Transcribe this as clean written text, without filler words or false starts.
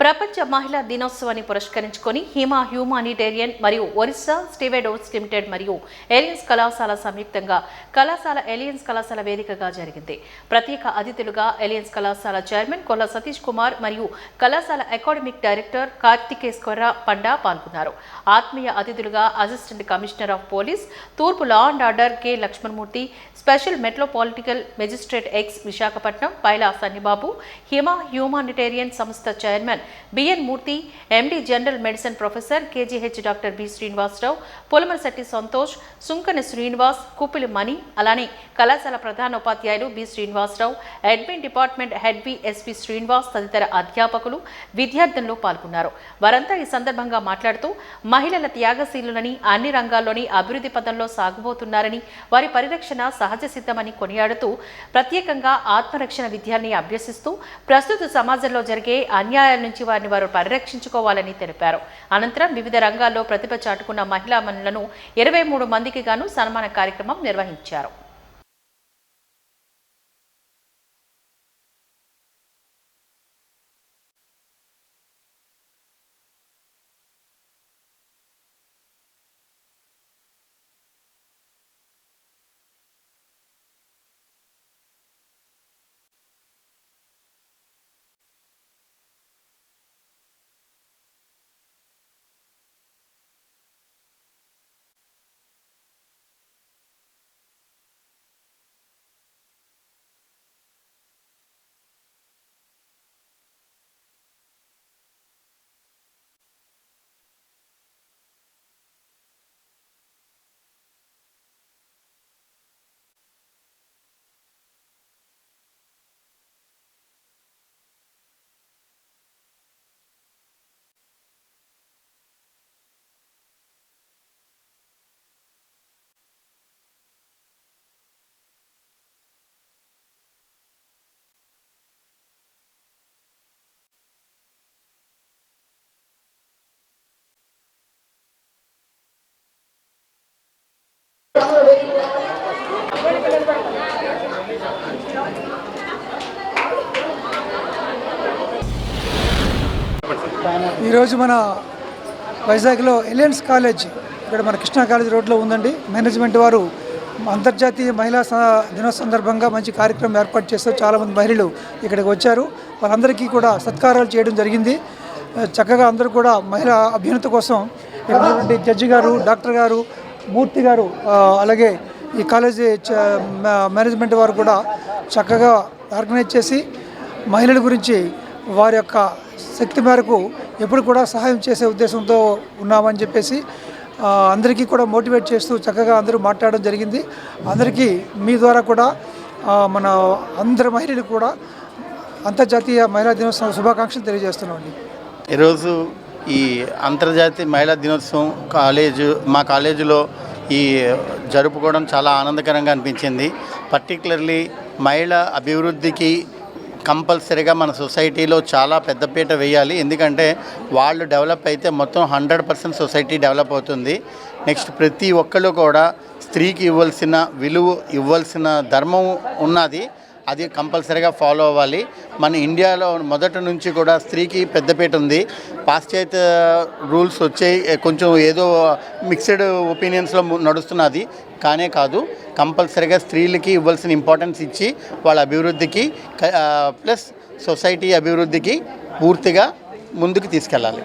ప్రపంచ మహిళా దినోత్సవాన్ని పురస్కరించుకొని హిమా హ్యూమానిటేరియన్ మరియు ఒరిస్సా స్టీవెడోస్ లిమిటెడ్ మరియు ఏలియన్స్ కళాశాల సంయుక్తంగా కళాశాల ఏలియన్స్ కళాశాల వేదికగా జరిగింది. ప్రత్యేక అతిథులుగా ఏలియన్స్ కళాశాల చైర్మన్ కొల్ల సతీష్ కుమార్ మరియు కళాశాల అకాడమిక్ డైరెక్టర్ కార్తికేశ్వర పండా పాల్గొన్నారు. ఆత్మీయ అతిథులుగా అసిస్టెంట్ కమిషనర్ ఆఫ్ పోలీస్ తూర్పు law and order K Lakshmanamurthy, special metropolitical magistrate ex Visakhapatnam Paila Sannibabu, Hima humanitarian సంస్థ chairman BN Murthy, MD general medicine professor KGH doctor B Srinivasarao, Polamarasetti Santosh, Sunkana Srinivas, Kuppili Mani, అలానే కళాశాల ప్రధాన ఉపాధ్యాయులు B Srinivasarao, admin department head B SP Srinivas తదితర అధ్యాపకులు, విద్యార్థులు పాల్గొన్నారు. వారంతా ఈ సందర్భంగా మాట్లాడుతూ మహిళల త్యాగశీలులని, అన్ని రంగాల్లోని అభివృద్ధి పథంలో సాగుబోతున్నారని, వారి పరిరక్షణ సహజ సిద్ధమని కొనియాడుతూ ప్రత్యేకంగా ఆత్మరక్షణ విద్యాన్ని అభ్యసిస్తూ ప్రస్తుత సమాజంలో జరిగే అన్యాయాల నుంచి వారిని వారు పరిరక్షించుకోవాలని తెలిపారు. అనంతరం వివిధ రంగాల్లో ప్రతిభ చాటుకున్న మహిళామణులను 23 మందికి గాను సన్మాన కార్యక్రమం నిర్వహించారు. ఈరోజు మన వైజాగ్లో ఎలియన్స్ కాలేజ్, ఇక్కడ మన కృష్ణా కాలేజ్ రోడ్లో ఉందండి. మేనేజ్మెంట్ వారు అంతర్జాతీయ మహిళా దినోత్సవం సందర్భంగా మంచి కార్యక్రమం ఏర్పాటు చేస్తారు. చాలామంది మహిళలు ఇక్కడికి వచ్చారు. వాళ్ళందరికీ కూడా సత్కారాలు చేయడం జరిగింది. చక్కగా అందరూ కూడా మహిళా అభ్యున్నతి కోసం ఇక్కడ జడ్జి గారు, డాక్టర్ గారు, మూర్తి గారు, అలాగే ఈ కాలేజీ మేనేజ్మెంట్ వారు కూడా చక్కగా ఆర్గనైజ్ చేసి మహిళల గురించి వారి యొక్క శక్తి మేరకు ఎప్పుడు కూడా సహాయం చేసే ఉద్దేశంతో ఉన్నామని చెప్పేసి అందరికీ కూడా మోటివేట్ చేస్తూ చక్కగా అందరూ మాట్లాడడం జరిగింది. అందరికీ మీ ద్వారా కూడా మన అందరి మహిళలకు కూడా అంతర్జాతీయ మహిళా దినోత్సవం శుభాకాంక్షలు తెలియజేస్తున్నామండి. ఈరోజు ఈ అంతర్జాతీయ మహిళా దినోత్సవం మా కాలేజీలో ఈ జరుపుకోవడం చాలా ఆనందకరంగా అనిపించింది. పర్టికులర్లీ మహిళా అభివృద్ధికి కంపల్సరీగా మన సొసైటీలో చాలా పెద్దపీట వేయాలి. ఎందుకంటే వాళ్ళు డెవలప్ అయితే మొత్తం 100% సొసైటీ డెవలప్ అవుతుంది. నెక్స్ట్ ప్రతి ఒక్కళ్ళు కూడా స్త్రీకి ఇవ్వాల్సిన విలువ, ఇవ్వాల్సిన ధర్మం ఉన్నది, అది కంపల్సరీగా ఫాలో అవ్వాలి. మన ఇండియాలో మొదటి నుంచి కూడా స్త్రీకి పెద్దపీట ఉంది. పాశ్చాత్య రూల్స్ వచ్చాయి, కొంచెం ఏదో మిక్స్డ్ ఒపీనియన్స్లో నడుస్తున్నది. కానే కాదు, కంపల్సరీగా స్త్రీలకి ఇవ్వాల్సిన ఇంపార్టెన్స్ ఇచ్చి వాళ్ళ అభివృద్ధికి ప్లస్ సొసైటీ అభివృద్ధికి పూర్తిగా ముందుకు తీసుకెళ్ళాలి.